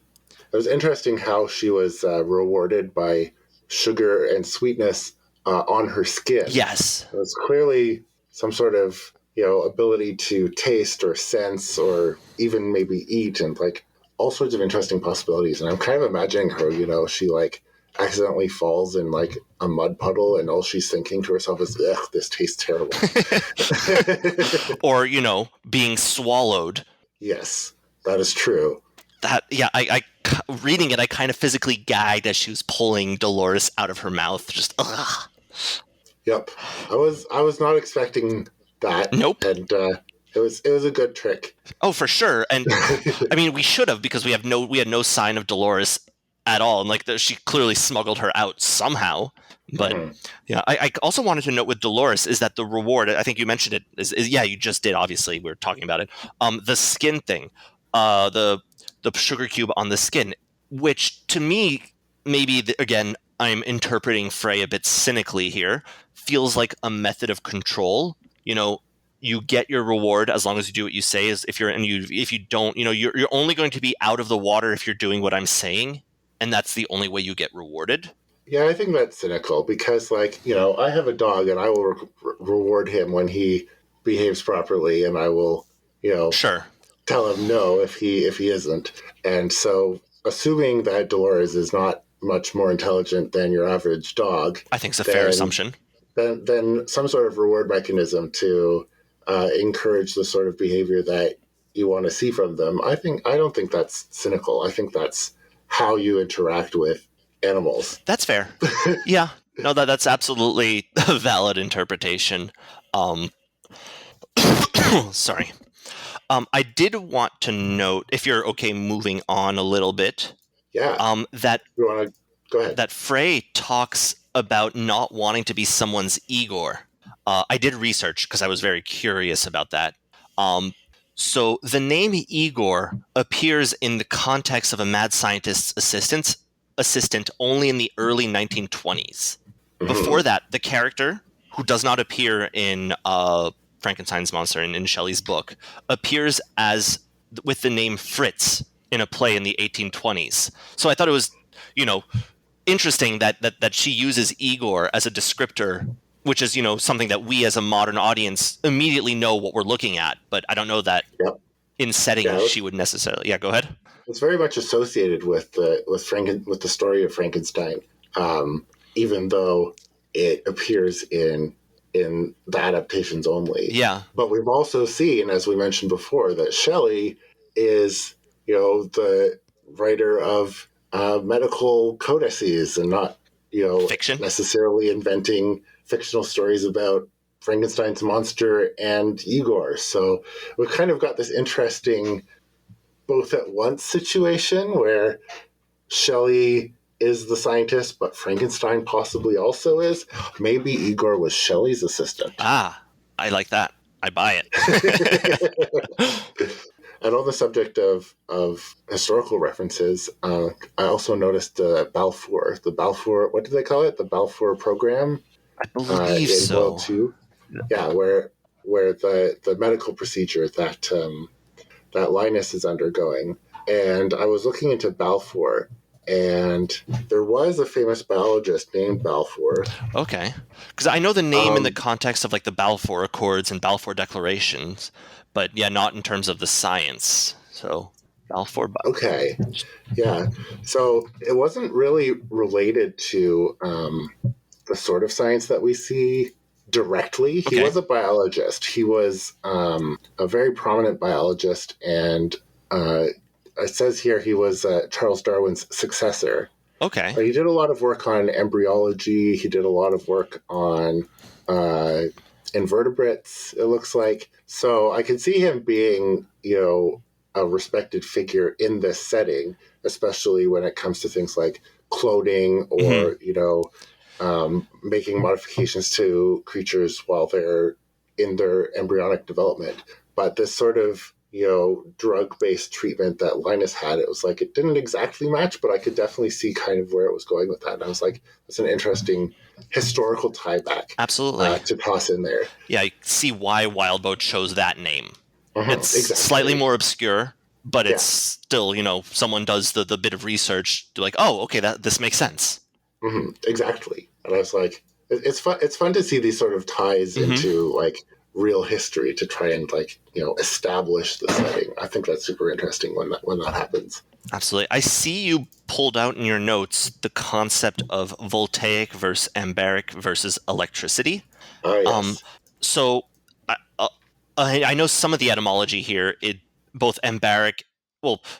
was interesting how she was rewarded by sugar and sweetness on her skin. Yes, it was clearly some sort of ability to taste or sense or even maybe eat, and like all sorts of interesting possibilities. And I'm kind of imagining her, she like accidentally falls in like a mud puddle, and all she's thinking to herself is, ugh, this tastes terrible. Or, being swallowed. Yes, that is true. I reading it, I kind of physically gagged as she was pulling Dolores out of her mouth. Just, ugh. Yep. I was not expecting that. Nope. And it was a good trick. Oh, for sure. And I mean, we should have, because we had no sign of Dolores at all, and like she clearly smuggled her out somehow. But I also wanted to note with Dolores is that the reward, I think you mentioned it, is you just did. Obviously, we were talking about it. The skin thing, the sugar cube on the skin, which to me maybe again I'm interpreting Frey a bit cynically here, feels like a method of control. You get your reward as long as you do what you say. Is if you don't, you're only going to be out of the water if you're doing what I'm saying, and that's the only way you get rewarded. Yeah, I think that's cynical because, like, I have a dog and I will reward him when he behaves properly, and I will, Sure. tell him no if he isn't. And so, assuming that Dolores is not much more intelligent than your average dog, I think it's a fair assumption. Then some sort of reward mechanism to encourage the sort of behavior that you want to see from them. I don't think that's cynical. I think that's how you interact with animals. That's fair. Yeah. No, that's absolutely a valid interpretation. Sorry. I did want to note, if you're okay moving on a little bit, that you want to go ahead. That Frey talks about not wanting to be someone's Igor. I did research because I was very curious about that. So the name Igor appears in the context of a mad scientist's assistant only in the early 1920s. Mm-hmm. Before that, the character, who does not appear in Frankenstein's monster in Shelley's book, appears as with the name Fritz in a play in the 1820s. So I thought it was, interesting that she uses Igor as a descriptor, which is, something that we as a modern audience immediately know what we're looking at. But I don't know that in setting she would necessarily. Yeah, go ahead. It's very much associated with the story of Frankenstein, even though it appears in the adaptations only. Yeah. But we've also seen, as we mentioned before, that Shelley is, the writer of medical codices and not, fiction, necessarily inventing fictional stories about Frankenstein's monster and Igor. So we've kind of got this interesting both at once situation where Shelley is the scientist, but Frankenstein possibly also is. Maybe Igor was Shelley's assistant. Ah, I like that. I buy it. And on the subject of historical references, I also noticed Balfour. The Balfour, what do they call it? The Balfour program? I believe so. World II. Yeah, where the medical procedure that Linus is undergoing. And I was looking into Balfour, and there was a famous biologist named Balfour. Okay. Because I know the name in the context of like the Balfour Accords and Balfour Declarations, but yeah, not in terms of the science. So Balfour. Okay. Yeah. So it wasn't really related to the sort of science that we see directly. He was a biologist. He was a very prominent biologist, and it says here he was Charles Darwin's successor. Okay. But he did a lot of work on embryology. He did a lot of work on invertebrates, it looks like. So I can see him being, a respected figure in this setting, especially when it comes to things like cloning or, making modifications to creatures while they're in their embryonic development. But this sort of, drug-based treatment that Linus had, it was like it didn't exactly match, but I could definitely see kind of where it was going with that. And I was like, that's an interesting historical tie back. Absolutely. To toss in there. Yeah, I see why Wildbow chose that name. It's exactly. Slightly more obscure, but it's still, someone does the bit of research, they're like, oh, okay, this makes sense. Mm-hmm. Exactly. And I was like, it's fun. It's fun to see these sort of ties into like real history to try and establish the setting. I think that's super interesting when that happens. Absolutely. I see you pulled out in your notes the concept of voltaic versus ambaric versus electricity. Oh, yes. So I know some of the etymology here. Both ambaric,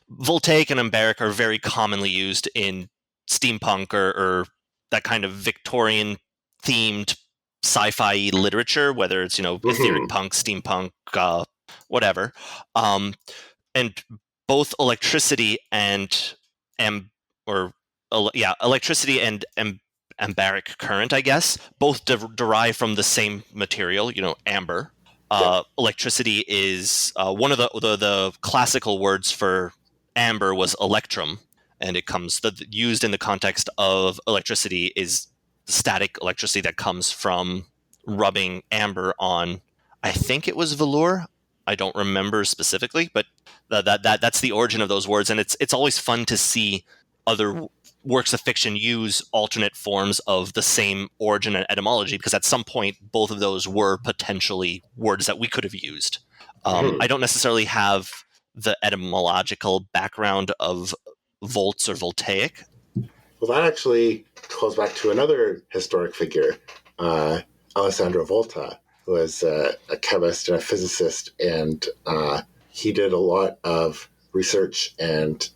voltaic and ambaric are very commonly used in steampunk or that kind of Victorian themed sci-fi literature, whether it's etheric punk, steampunk, whatever, and both electricity and electricity and ambaric current, I guess, both derive from the same material, amber. Electricity is one of the classical words for amber was electrum, and it comes used in the context of electricity is static electricity that comes from rubbing amber on, I think it was velour. I don't remember specifically, but that's the origin of those words, and it's always fun to see other works of fiction use alternate forms of the same origin and etymology, because at some point both of those were potentially words that we could have used. I don't necessarily have the etymological background of volts or voltaic. Well, that actually calls back to another historic figure, Alessandro Volta, who was a chemist and a physicist, and he did a lot of research and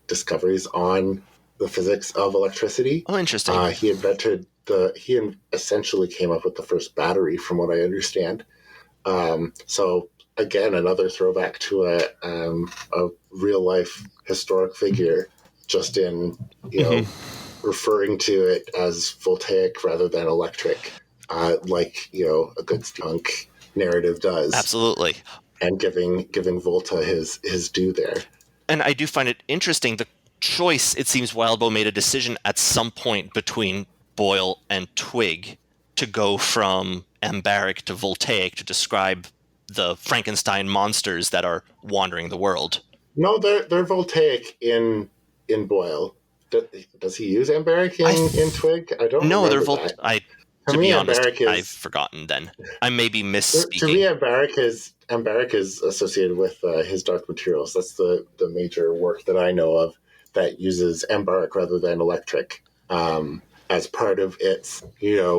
discoveries on the physics of electricity. Oh, interesting. He essentially came up with the first battery, from what I understand. So again, another throwback to a real life historic figure, just in, referring to it as voltaic rather than electric, like, a good steampunk narrative does. Absolutely. And giving Volta his due there. And I do find it interesting, the choice, it seems Wildbow made a decision at some point between Boyle and Twig to go from ambaric to voltaic to describe the Frankenstein monsters that are wandering the world. No, they're voltaic in Boyle. Does he use ambaric in Twig? I don't know. No, they're voltaic. To be honest, I've forgotten then. I may be misspeaking. To me, ambaric is associated with his Dark Materials. That's the major work that I know of that uses ambaric rather than electric as part of its,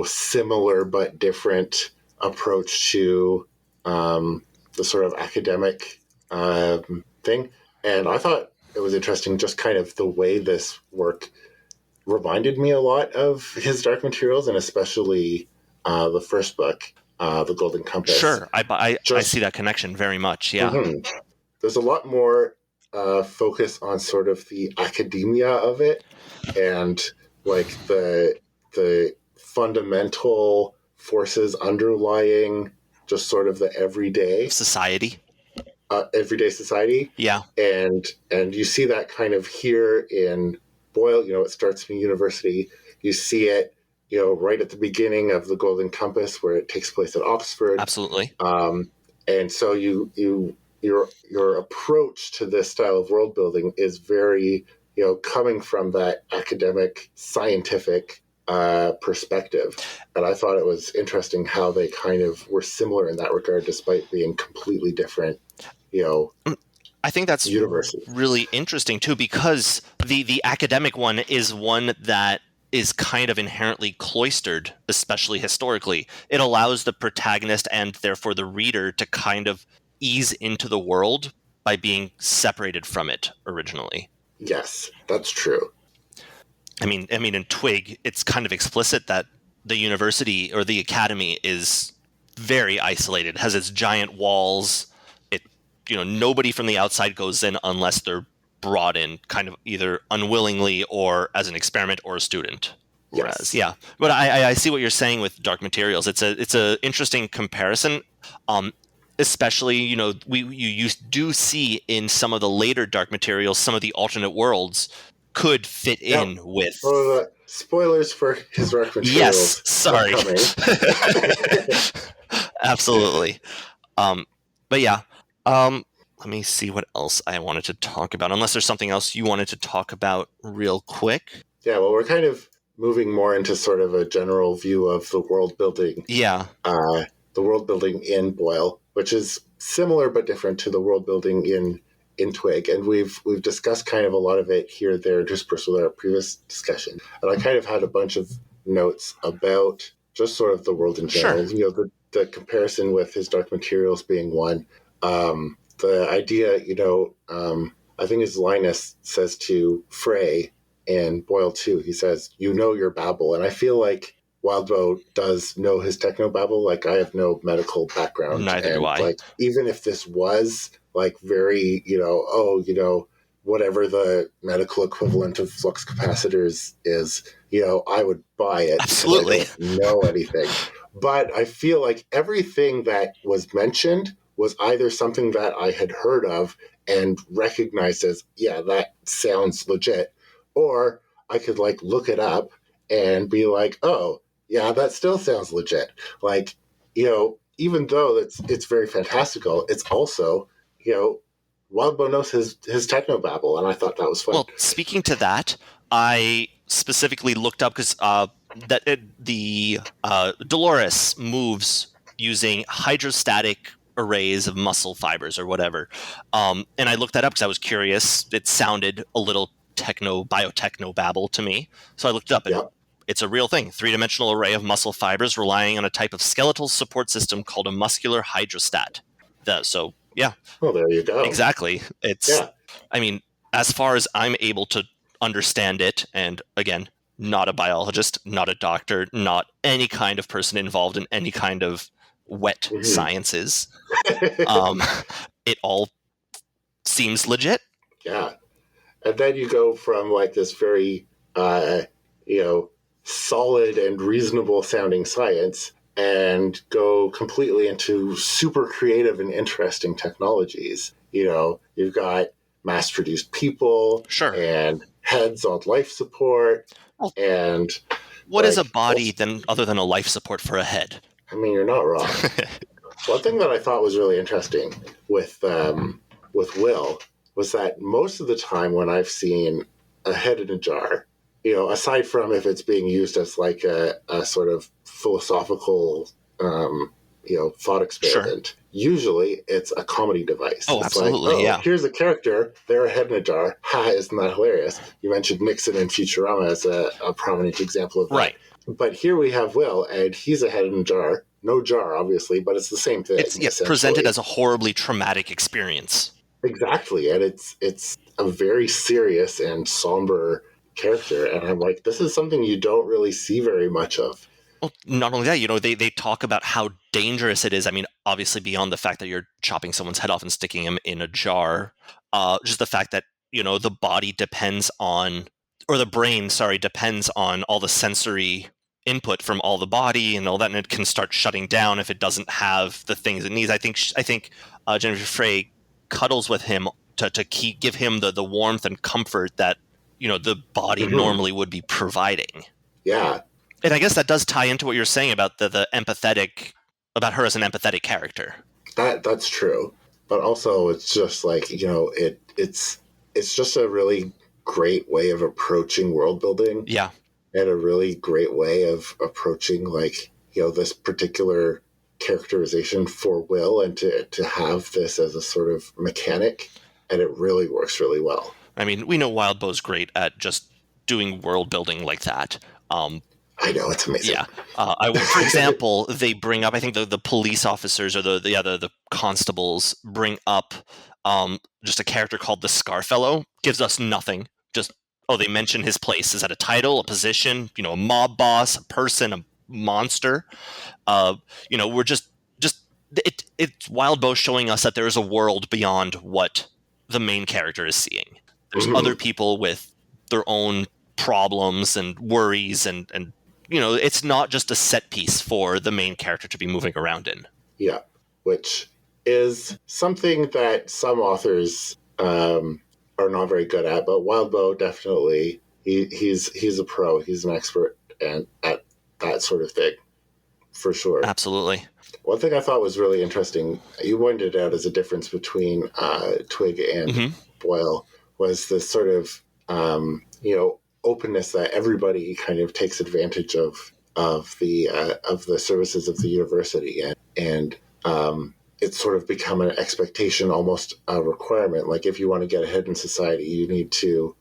similar but different approach to the sort of academic thing. And I thought it was interesting, just kind of the way this work reminded me a lot of his Dark Materials, and especially the first book, The Golden Compass. Sure, I see that connection very much, yeah. Mm-hmm. There's a lot more focus on sort of the academia of it, and like the fundamental forces underlying just sort of the everyday society. Yeah. And you see that kind of here in Boyle. It starts in university. You see it, right at the beginning of The Golden Compass, where it takes place at Oxford. Absolutely. And so your approach to this style of world building is very, coming from that academic, scientific perspective. And I thought it was interesting how they kind of were similar in that regard, despite being completely different, I think that's really interesting too, because the academic one is one that is kind of inherently cloistered, especially historically. It allows the protagonist and therefore the reader to kind of ease into the world by being separated from it originally. Yes, that's true. I mean, in Twig, it's kind of explicit that the university or the academy is very isolated, has its giant walls. Nobody from the outside goes in unless they're brought in kind of either unwillingly or as an experiment or a student. Yes. Whereas, yeah. But I see what you're saying with Dark Materials. It's a interesting comparison. Especially, you do see in some of the later Dark Materials, some of the alternate worlds could fit in with. Well, spoilers for his Dark Materials. Yes, sorry. Absolutely. But yeah. Let me see what else I wanted to talk about, unless there's something else you wanted to talk about real quick. Yeah, well, we're kind of moving more into sort of a general view of the world building. Yeah. The world building in Boyle, which is similar but different to the world building in Twig. And we've discussed kind of a lot of it here, there, just with our previous discussion. And I kind of had a bunch of notes about just sort of the world in general. Sure. The comparison with his Dark Materials being one. The idea, I think as Linus says to Frey in Boyle 2, he says, your babble. And I feel like Wildbow does know his technobabble. Like, I have no medical background. Neither do I. Like, even if this was like very, whatever the medical equivalent of flux capacitors is, I would buy it. Absolutely. I don't know anything. But I feel like everything that was mentioned was either something that I had heard of and recognized as, yeah, that sounds legit, or I could like look it up and be like, oh, yeah, that still sounds legit. Like, even though it's very fantastical, it's also, Wildbow knows his technobabble, and I thought that was fun. Well, speaking to that, I specifically looked up because the Dolores moves using hydrostatic arrays of muscle fibers or whatever, and I looked that up because I was curious. It sounded a little biotechno babble to me, so I looked it up and. Yep. It's a real thing. Three-dimensional array of muscle fibers relying on a type of skeletal support system called a muscular hydrostat. Yeah. Well, there you go. Exactly. I mean, as far as I'm able to understand it, and again, not a biologist, not a doctor, not any kind of person involved in any kind of wet sciences, it all seems legit. Yeah. And then you go from like this very, solid and reasonable sounding science and go completely into super creative and interesting technologies. You've got mass produced people and heads on life support. And what is a body other than a life support for a head? I mean, you're not wrong. One thing that I thought was really interesting with Will was that most of the time when I've seen a head in a jar, aside from if it's being used as like a sort of philosophical, thought experiment, usually it's a comedy device. Oh, it's absolutely, like, yeah. Here's a character, they're a head in a jar. Ha, isn't that hilarious? You mentioned Nixon and Futurama as a prominent example of that. Right. But here we have Will, and he's a head in a jar. No jar, obviously, but it's the same thing. It's presented as a horribly traumatic experience. Exactly, and it's a very serious and somber character, and I'm like, this is something you don't really see very much of. Well, not only that, they talk about how dangerous it is. I mean, obviously beyond the fact that you're chopping someone's head off and sticking him in a jar, just the fact that, the body depends on, or the brain, depends on all the sensory input from all the body and all that, and it can start shutting down if it doesn't have the things it needs. I think Jennifer Frey cuddles with him to give him the warmth and comfort that the body normally would be providing. Yeah, and I guess that does tie into what you're saying about the empathetic, about her as an empathetic character. That's true, but also it's just like it's just a really great way of approaching world building. Yeah, and a really great way of approaching like this particular characterization for Will, and to have this as a sort of mechanic, and it really works really well. I mean, we know Wildbow's great at just doing world building like that. I know, it's amazing. Yeah. For example, they bring up, I think the police officers or the constables bring up just a character called the Scarfellow. Gives us nothing. Just, they mention his place. Is that a title, a position, a mob boss, a person, a monster? We're it's Wildbow showing us that there is a world beyond what the main character is seeing. There's other people with their own problems and worries, and it's not just a set piece for the main character to be moving around in. Yeah, which is something that some authors are not very good at, but Wildbow definitely, he's a pro. He's an expert at that sort of thing, for sure. Absolutely. One thing I thought was really interesting, you pointed out as a difference between Twig and Boyle, was this sort of openness that everybody kind of takes advantage of the services of the university, and it's sort of become an expectation, almost a requirement. Like if you want to get ahead in society, you need to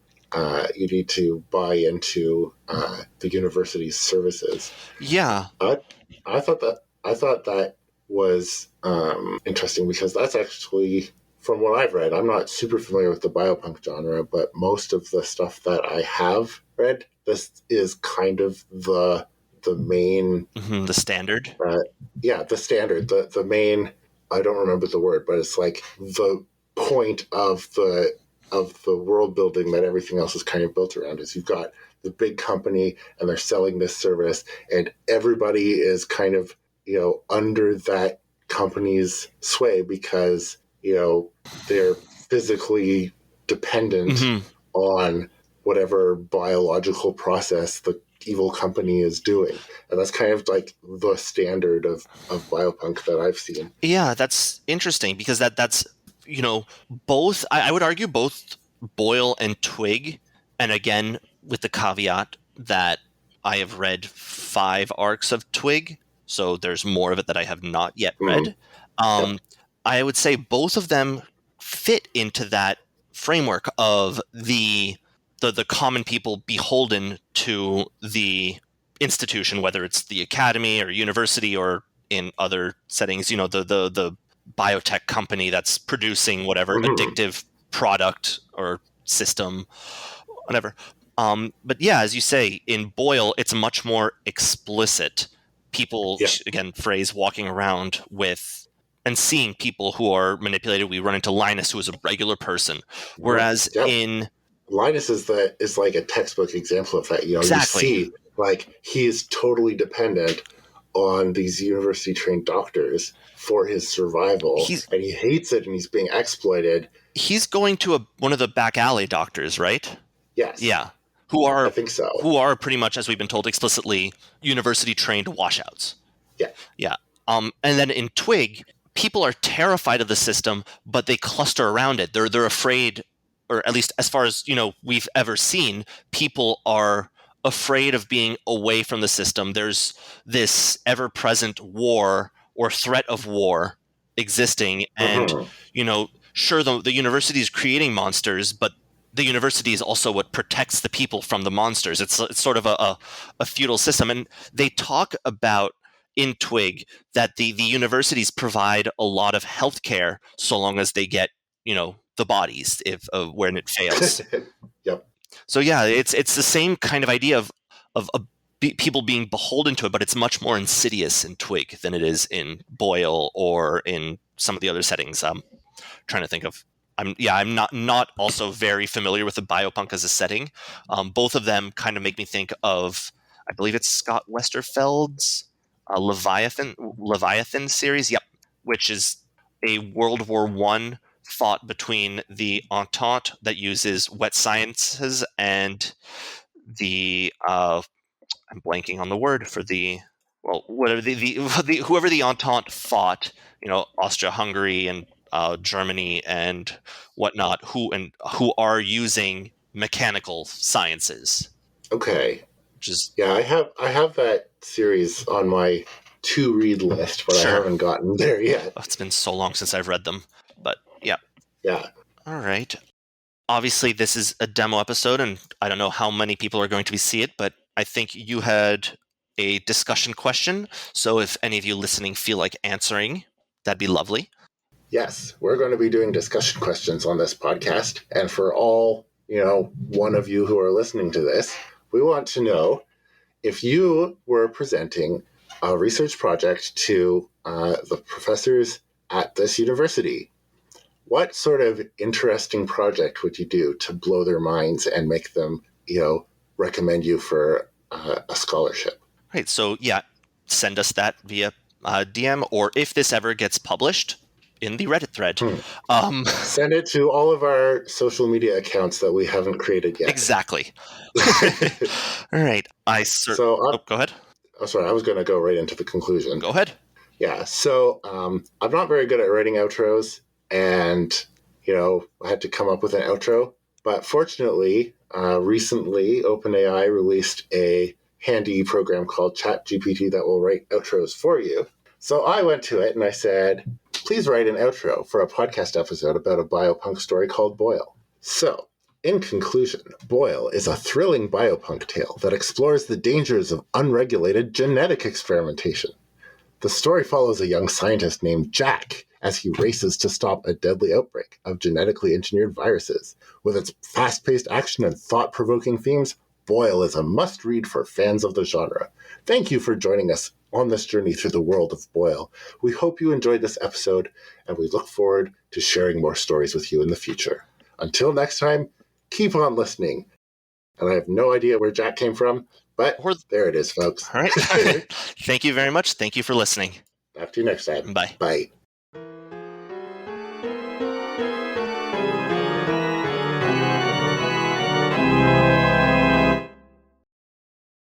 buy into the university's services. Yeah, I thought that was interesting, because that's actually, from what I've read, I'm not super familiar with the biopunk genre, but most of the stuff that I have read, this is kind of the main... the standard? The standard. The main... I don't remember the word, but it's like the point of the world building that everything else is kind of built around, is you've got the big company and they're selling this service, and everybody is kind of, under that company's sway, because, they're physically dependent on whatever biological process the evil company is doing. And that's kind of like the standard of biopunk that I've seen. Yeah, that's interesting because that's both. I would argue both Boyle and Twig, and again with the caveat that I have read 5 arcs of Twig, so there's more of it that I have not yet read. Yep. I would say both of them fit into that framework of the common people beholden to the institution, whether it's the academy or university or in other settings, the biotech company that's producing whatever addictive product or system, whatever. But yeah, as you say, in Boyle, it's much more explicit. People, again, phrase walking around with and seeing people who are manipulated. We run into Linus, who is a regular person, whereas in Linus is like a textbook example of that. Exactly. You see, like, he is totally dependent on these university trained doctors for his survival, and he hates it, and he's being exploited. He's going to one of the back alley doctors, right? Yes. Yeah. I think so. Who are pretty much, as we've been told explicitly, university trained washouts. Yeah. Yeah. And then in Twig, people are terrified of the system, but they cluster around it. They're afraid, or at least as far as we've ever seen, people are afraid of being away from the system. There's this ever-present war or threat of war existing, and sure, the university is creating monsters, but the university is also what protects the people from the monsters. It's sort of a feudal system, and they talk about in Twig that the universities provide a lot of healthcare so long as they get the bodies when it fails. Yep. So yeah, it's the same kind of idea of people being beholden to it, but it's much more insidious in Twig than it is in Boyle or in some of the other settings. I'm trying to think of. I'm not also very familiar with the biopunk as a setting. Both of them kind of make me think of, I believe it's Scott Westerfeld's Leviathan series. Yep, which is a World War I fought between the Entente that uses wet sciences and the I'm blanking on the word for the whatever whoever the Entente fought, Austria-Hungary and Germany and whatnot, who are using mechanical sciences. Okay. I have that series on my to read list, but I haven't gotten there yet. It's been so long since I've read them, but yeah. Yeah. All right. Obviously, this is a demo episode, and I don't know how many people are going to see it, but I think you had a discussion question. So if any of you listening feel like answering, that'd be lovely. Yes, we're going to be doing discussion questions on this podcast. And for all, one of you who are listening to this, we want to know if you were presenting a research project to the professors at this university, what sort of interesting project would you do to blow their minds and make them, recommend you for a scholarship? Right. So, yeah, send us that via DM, or if this ever gets published, in the Reddit thread. Send it to all of our social media accounts that we haven't created yet. Exactly. All right. Go ahead. Oh, sorry. I was going to go right into the conclusion. Go ahead. Yeah. So I'm not very good at writing outros, and, I had to come up with an outro. But fortunately, recently, OpenAI released a handy program called ChatGPT that will write outros for you. So I went to it and I said, please write an outro for a podcast episode about a biopunk story called Boyle. So, in conclusion, Boyle is a thrilling biopunk tale that explores the dangers of unregulated genetic experimentation. The story follows a young scientist named Jack as he races to stop a deadly outbreak of genetically engineered viruses. With its fast-paced action and thought-provoking themes, Boyle is a must-read for fans of the genre. Thank you for joining us on this journey through the world of Boyle. We hope you enjoyed this episode, and we look forward to sharing more stories with you in the future. Until next time, keep on listening. And I have no idea where Jack came from, but there it is, folks. All right. Thank you very much. Thank you for listening. Talk to you next time. Bye. Bye.